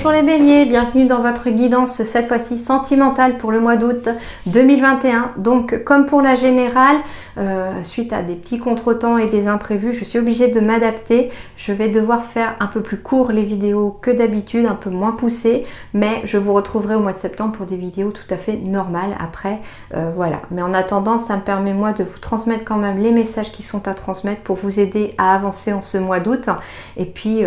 Bonjour les béliers, bienvenue dans votre guidance, cette fois-ci sentimentale pour le mois d'août 2021. Donc comme pour la générale, suite à des petits contretemps et des imprévus, je suis obligée de m'adapter. Je vais devoir faire un peu plus court les vidéos que d'habitude, un peu moins poussées, mais je vous retrouverai au mois de septembre pour des vidéos tout à fait normales après. Voilà, mais en attendant, ça me permet moi de vous transmettre quand même les messages qui sont à transmettre pour vous aider à avancer en ce mois d'août. Et puis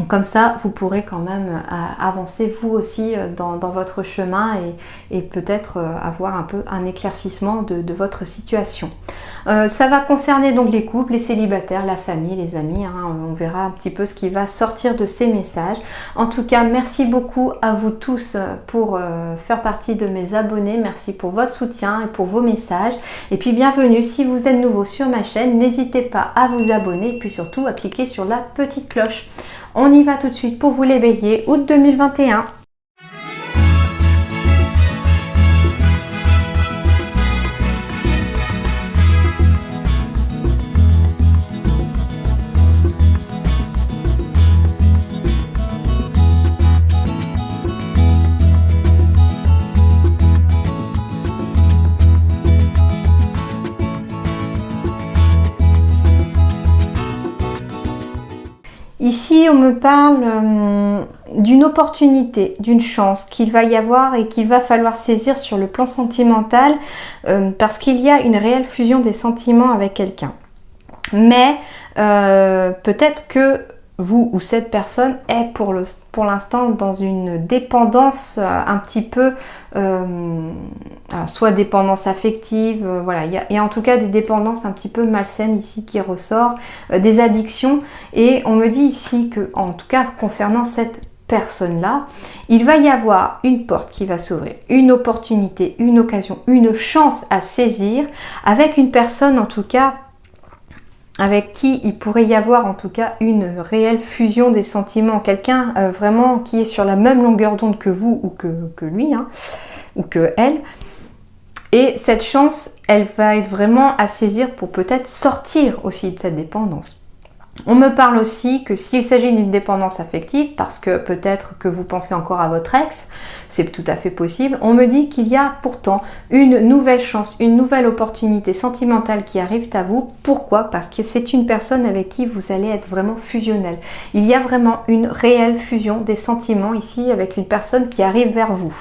comme ça, vous pourrez quand même avancer vous aussi dans votre chemin et peut-être avoir un peu un éclaircissement de votre situation. Ça va concerner donc les couples, les célibataires, la famille, les amis. On verra un petit peu ce qui va sortir de ces messages. En tout cas, merci beaucoup à vous tous pour faire partie de mes abonnés. Merci pour votre soutien et pour vos messages. Et puis bienvenue si vous êtes nouveau sur ma chaîne. N'hésitez pas à vous abonner et puis surtout à cliquer sur la petite cloche. On y va tout de suite pour vous les béliers, août 2021. Ici, on me parle d'une opportunité, d'une chance qu'il va y avoir et qu'il va falloir saisir sur le plan sentimental parce qu'il y a une réelle fusion des sentiments avec quelqu'un. Mais peut-être que vous ou cette personne est pour l'instant dans une dépendance un petit peu, alors soit dépendance affective, voilà, il y a en tout cas des dépendances un petit peu malsaines ici qui ressort, des addictions, et on me dit ici que, en tout cas concernant cette personne-là, il va y avoir une porte qui va s'ouvrir, une opportunité, une occasion, une chance à saisir avec une personne en tout cas avec qui il pourrait y avoir en tout cas une réelle fusion des sentiments, quelqu'un vraiment qui est sur la même longueur d'onde que vous ou que lui, ou que elle. Et cette chance, elle va être vraiment à saisir pour peut-être sortir aussi de cette dépendance. On me parle aussi que s'il s'agit d'une dépendance affective, parce que peut-être que vous pensez encore à votre ex, c'est tout à fait possible, on me dit qu'il y a pourtant une nouvelle chance, une nouvelle opportunité sentimentale qui arrive à vous. Pourquoi? Parce que c'est une personne avec qui vous allez être vraiment fusionnel. Il y a vraiment une réelle fusion des sentiments ici avec une personne qui arrive vers vous.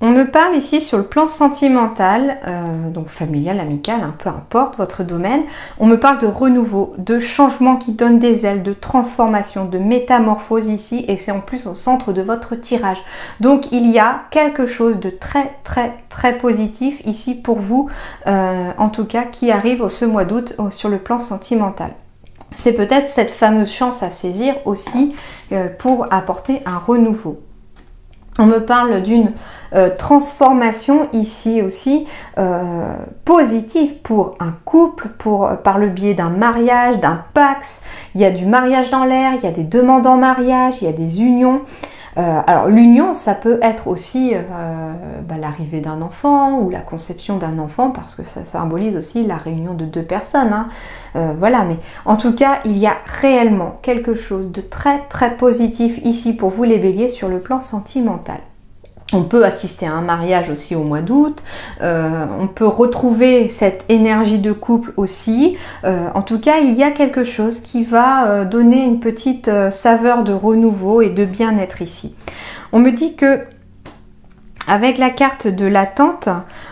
On me parle ici sur le plan sentimental, donc familial, amical, peu importe votre domaine. On me parle de renouveau, de changement qui donne des ailes, de transformation, de métamorphose ici, et c'est en plus au centre de votre tirage. Donc il y a quelque chose de très très très positif ici pour vous, en tout cas qui arrive ce mois d'août sur le plan sentimental. C'est peut-être cette fameuse chance à saisir aussi pour apporter un renouveau. On me parle d'une transformation ici aussi positive pour un couple, par le biais d'un mariage, d'un pax. Il y a du mariage dans l'air, il y a des demandes en mariage, il y a des unions. Alors l'union, ça peut être aussi l'arrivée d'un enfant ou la conception d'un enfant, parce que ça symbolise aussi la réunion de deux personnes. Voilà, mais en tout cas, il y a réellement quelque chose de très très positif ici pour vous les béliers sur le plan sentimental. On peut assister à un mariage aussi au mois d'août, on peut retrouver cette énergie de couple aussi. En tout cas, il y a quelque chose qui va donner une petite saveur de renouveau et de bien-être ici. On me dit que, avec la carte de l'attente,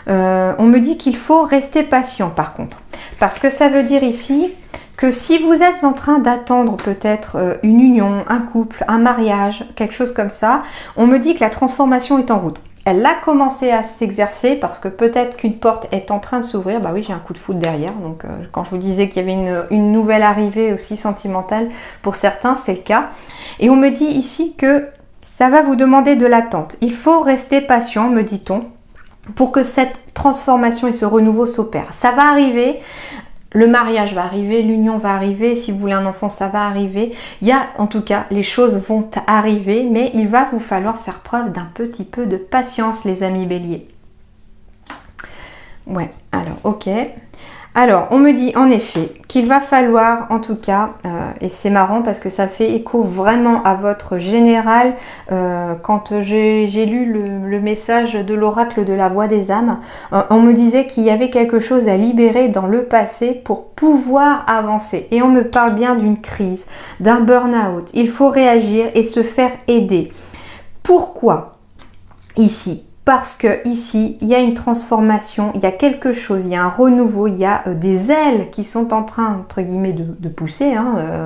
on me dit qu'il faut rester patient par contre. Parce que ça veut dire ici que si vous êtes en train d'attendre peut-être une union, un couple, un mariage, quelque chose comme ça, on me dit que la transformation est en route. Elle a commencé à s'exercer parce que peut-être qu'une porte est en train de s'ouvrir. Bah oui, j'ai un coup de foudre derrière. Donc quand je vous disais qu'il y avait une nouvelle arrivée aussi sentimentale pour certains, c'est le cas. Et on me dit ici que ça va vous demander de l'attente. Il faut rester patient, me dit-on, pour que cette transformation et ce renouveau s'opèrent. Ça va arriver. Le mariage va arriver, l'union va arriver, si vous voulez un enfant, ça va arriver. Il y a, en tout cas, les choses vont arriver, mais il va vous falloir faire preuve d'un petit peu de patience, les amis béliers. Ouais, alors, ok. Alors, on me dit en effet qu'il va falloir, en tout cas, et c'est marrant parce que ça fait écho vraiment à votre général, quand j'ai lu le message de l'oracle de la voix des âmes, on me disait qu'il y avait quelque chose à libérer dans le passé pour pouvoir avancer. Et on me parle bien d'une crise, d'un burn-out. Il faut réagir et se faire aider. Pourquoi ici ? Parce que ici, il y a une transformation, il y a quelque chose, il y a un renouveau, il y a des ailes qui sont en train, entre guillemets, de pousser,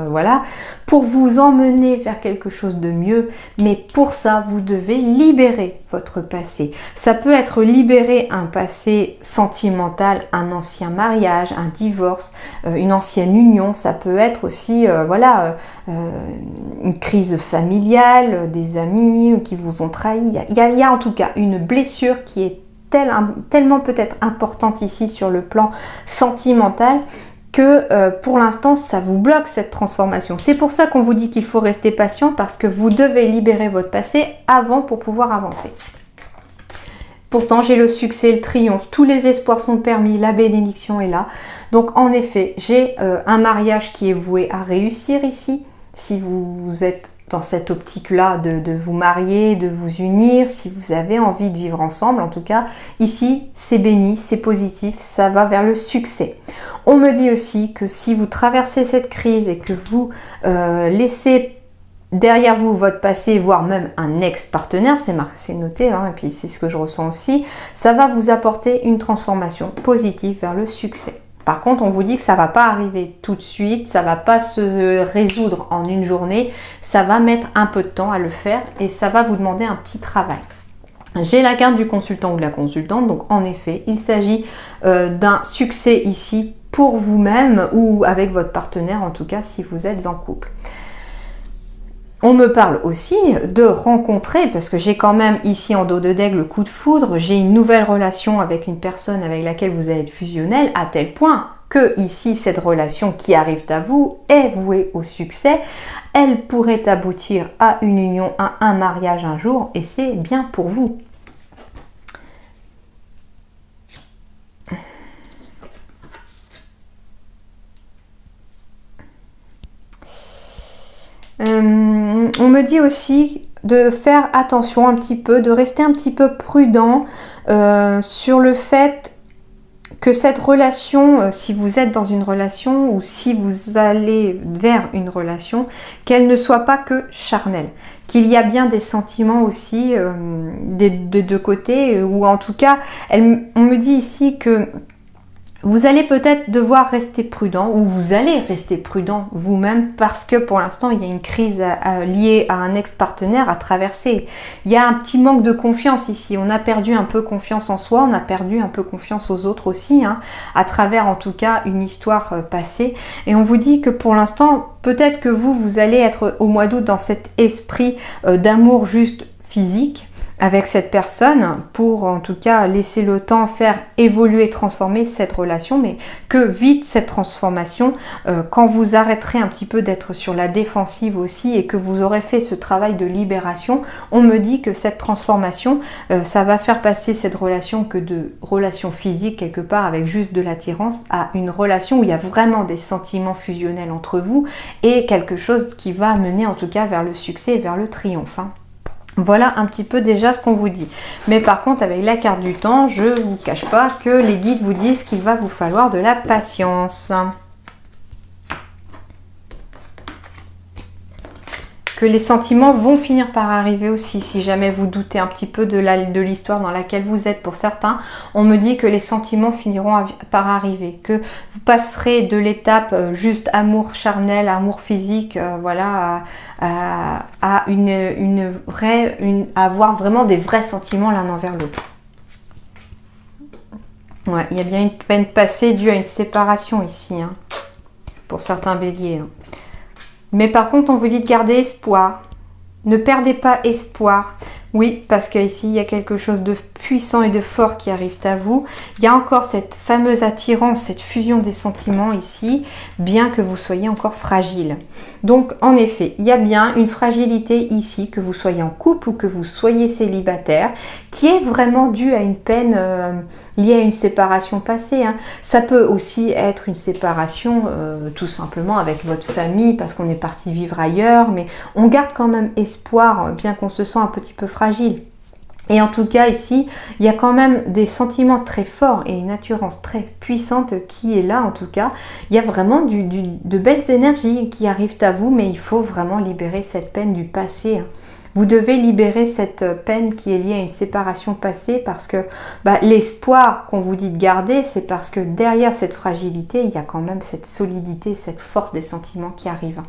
voilà, pour vous emmener vers quelque chose de mieux. Mais pour ça, vous devez libérer votre passé. Ça peut être libérer un passé sentimental, un ancien mariage, un divorce, une ancienne union. Ça peut être aussi, une crise familiale, des amis qui vous ont trahi. Il y a en tout cas une blessure qui est tellement peut-être importante ici sur le plan sentimental que pour l'instant ça vous bloque cette transformation. C'est pour ça qu'on vous dit qu'il faut rester patient, parce que vous devez libérer votre passé avant pour pouvoir avancer. Pourtant j'ai le succès, le triomphe, tous les espoirs sont permis, la bénédiction est là. Donc en effet, j'ai un mariage qui est voué à réussir ici. Si vous êtes dans cette optique-là de vous marier, de vous unir, si vous avez envie de vivre ensemble, en tout cas, ici, c'est béni, c'est positif, ça va vers le succès. On me dit aussi que si vous traversez cette crise et que vous laissez derrière vous votre passé, voire même un ex-partenaire, c'est noté, et puis c'est ce que je ressens aussi, ça va vous apporter une transformation positive vers le succès. Par contre, on vous dit que ça ne va pas arriver tout de suite, ça ne va pas se résoudre en une journée, ça va mettre un peu de temps à le faire et ça va vous demander un petit travail. J'ai la carte du consultant ou de la consultante, donc en effet, il s'agit d'un succès ici pour vous-même ou avec votre partenaire, en tout cas si vous êtes en couple. On me parle aussi de rencontrer, parce que j'ai quand même ici en dos de deck le coup de foudre, j'ai une nouvelle relation avec une personne avec laquelle vous allez être fusionnel, à tel point que ici cette relation qui arrive à vous est vouée au succès. Elle pourrait aboutir à une union, à un mariage un jour, et c'est bien pour vous. On me dit aussi de faire attention un petit peu, de rester un petit peu prudent sur le fait que cette relation, si vous êtes dans une relation ou si vous allez vers une relation, qu'elle ne soit pas que charnelle, qu'il y a bien des sentiments aussi des deux côtés, ou en tout cas, on me dit ici que vous allez peut-être devoir rester prudent, ou vous allez rester prudent vous-même, parce que pour l'instant il y a une crise liée à un ex-partenaire à traverser. Il y a un petit manque de confiance ici, on a perdu un peu confiance en soi, on a perdu un peu confiance aux autres aussi, à travers en tout cas une histoire passée. Et on vous dit que pour l'instant, peut-être que vous allez être au mois d'août dans cet esprit d'amour juste physique, avec cette personne, pour en tout cas laisser le temps faire évoluer, transformer cette relation, mais que vite cette transformation, quand vous arrêterez un petit peu d'être sur la défensive aussi et que vous aurez fait ce travail de libération, on me dit que cette transformation, ça va faire passer cette relation que de relation physique quelque part avec juste de l'attirance à une relation où il y a vraiment des sentiments fusionnels entre vous et quelque chose qui va mener en tout cas vers le succès et vers le triomphe. Voilà un petit peu déjà ce qu'on vous dit. Mais par contre, avec la carte du temps, je ne vous cache pas que les guides vous disent qu'il va vous falloir de la patience. Que les sentiments vont finir par arriver aussi, si jamais vous doutez un petit peu de l'histoire dans laquelle vous êtes. Pour certains, on me dit que les sentiments finiront par arriver, que vous passerez de l'étape juste amour charnel, amour physique, voilà, à avoir vraiment des vrais sentiments l'un envers l'autre. Ouais, il y a bien une peine passée due à une séparation ici, pour certains béliers. Mais par contre, on vous dit de garder espoir. Ne perdez pas espoir, Oui, parce qu'ici, il y a quelque chose de puissant et de fort qui arrive à vous. Il y a encore cette fameuse attirance, cette fusion des sentiments ici, bien que vous soyez encore fragile. Donc, en effet, il y a bien une fragilité ici, que vous soyez en couple ou que vous soyez célibataire, qui est vraiment due à une peine liée à une séparation passée. Hein. Ça peut aussi être une séparation tout simplement avec votre famille, parce qu'on est parti vivre ailleurs, mais on garde quand même espoir, bien qu'on se sent un petit peu fragile. Et en tout cas ici, il y a quand même des sentiments très forts et une attirance très puissante qui est là en tout cas. Il y a vraiment de belles énergies qui arrivent à vous, mais il faut vraiment libérer cette peine du passé. Hein. Vous devez libérer cette peine qui est liée à une séparation passée, parce que l'espoir qu'on vous dit de garder, c'est parce que derrière cette fragilité, il y a quand même cette solidité, cette force des sentiments qui arrivent.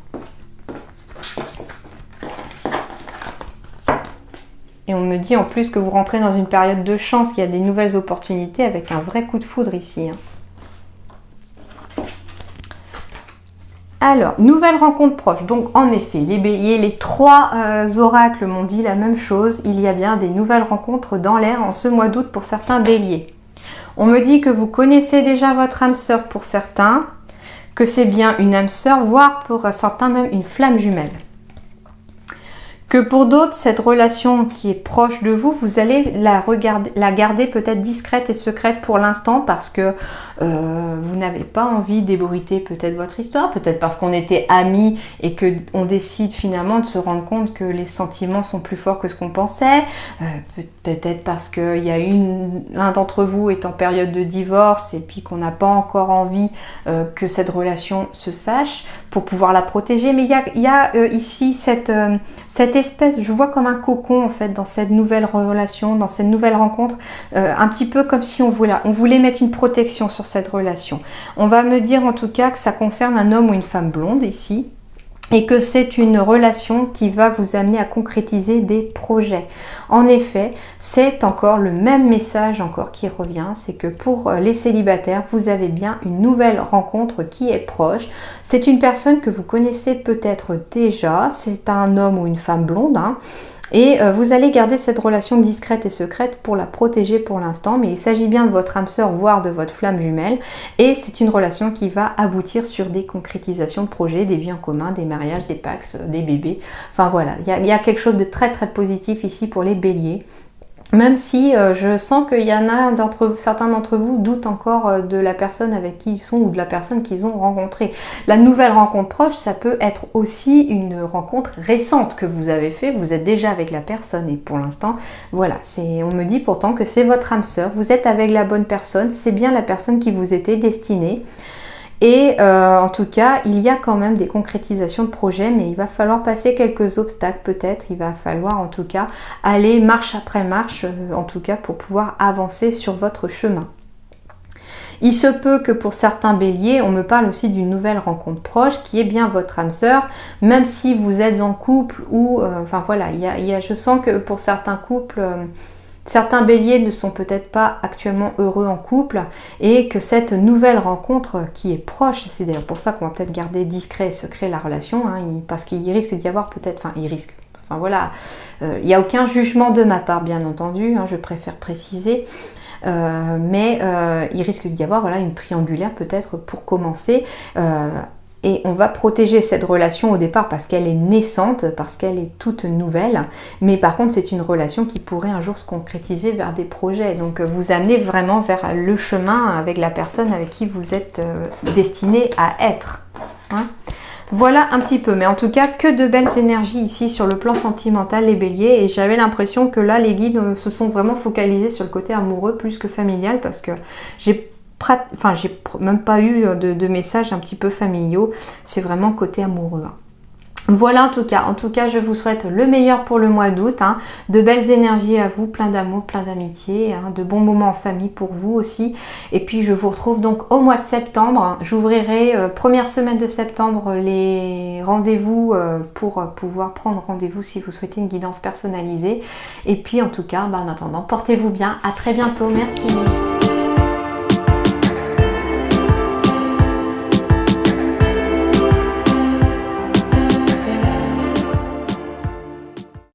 Et on me dit en plus que vous rentrez dans une période de chance, qu'il y a des nouvelles opportunités avec un vrai coup de foudre ici. Alors, nouvelle rencontre proche. Donc, en effet, les béliers, les trois oracles m'ont dit la même chose. Il y a bien des nouvelles rencontres dans l'air en ce mois d'août pour certains béliers. On me dit que vous connaissez déjà votre âme sœur pour certains, que c'est bien une âme sœur, voire pour certains même une flamme jumelle. Que pour d'autres, cette relation qui est proche de vous, vous allez la garder peut-être discrète et secrète pour l'instant, parce que vous n'avez pas envie d'ébruiter peut-être votre histoire, peut-être parce qu'on était amis et qu'on décide finalement de se rendre compte que les sentiments sont plus forts que ce qu'on pensait, peut-être parce qu'il y a l'un d'entre vous est en période de divorce et puis qu'on n'a pas encore envie que cette relation se sache pour pouvoir la protéger. Mais il y a ici cette espèce, je vois comme un cocon en fait dans cette nouvelle relation, dans cette nouvelle rencontre, un petit peu comme si on voulait mettre une protection sur cette relation. On va me dire en tout cas que ça concerne un homme ou une femme blonde ici, et que c'est une relation qui va vous amener à concrétiser des projets. En effet, c'est encore le même message encore qui revient, c'est que pour les célibataires, vous avez bien une nouvelle rencontre qui est proche. C'est une personne que vous connaissez peut-être déjà, c'est un homme ou une femme blonde, hein. Et vous allez garder cette relation discrète et secrète pour la protéger pour l'instant, mais il s'agit bien de votre âme sœur, voire de votre flamme jumelle, et c'est une relation qui va aboutir sur des concrétisations de projets, des vies en commun, des mariages, des pax, des bébés. Enfin voilà, il y a quelque chose de très très positif ici pour les béliers. Même si je sens qu'il y en a certains d'entre vous doutent encore de la personne avec qui ils sont ou de la personne qu'ils ont rencontrée. La nouvelle rencontre proche, ça peut être aussi une rencontre récente que vous avez fait. Vous êtes déjà avec la personne et pour l'instant, voilà, on me dit pourtant que c'est votre âme sœur. Vous êtes avec la bonne personne, c'est bien la personne qui vous était destinée. Et en tout cas, il y a quand même des concrétisations de projets, mais il va falloir passer quelques obstacles peut-être. Il va falloir en tout cas aller marche après marche, en tout cas pour pouvoir avancer sur votre chemin. Il se peut que pour certains béliers, on me parle aussi d'une nouvelle rencontre proche qui est bien votre âme sœur, même si vous êtes en couple ou... enfin voilà, je sens que pour certains couples... certains béliers ne sont peut-être pas actuellement heureux en couple et que cette nouvelle rencontre qui est proche, c'est d'ailleurs pour ça qu'on va peut-être garder discret et secret la relation, hein, parce qu'il risque d'y avoir peut-être, il n'y a aucun jugement de ma part bien entendu, hein, je préfère préciser, mais il risque d'y avoir une triangulaire peut-être pour commencer. Et on va protéger cette relation au départ parce qu'elle est naissante, parce qu'elle est toute nouvelle. Mais par contre, c'est une relation qui pourrait un jour se concrétiser vers des projets. Donc vous amenez vraiment vers le chemin avec la personne avec qui vous êtes destiné à être. Hein. Voilà un petit peu. Mais en tout cas, que de belles énergies ici sur le plan sentimental, les béliers. Et j'avais l'impression que là, les guides se sont vraiment focalisés sur le côté amoureux plus que familial, parce que j'ai même pas eu de messages un petit peu familiaux, c'est vraiment côté amoureux. Voilà en tout cas je vous souhaite le meilleur pour le mois d'août, hein, de belles énergies à vous, plein d'amour, plein d'amitié, hein, de bons moments en famille pour vous aussi. Et puis je vous retrouve donc au mois de septembre. J'ouvrirai première semaine de septembre les rendez-vous pour pouvoir prendre rendez-vous si vous souhaitez une guidance personnalisée. Et puis en tout cas, en attendant, portez-vous bien, à très bientôt, merci.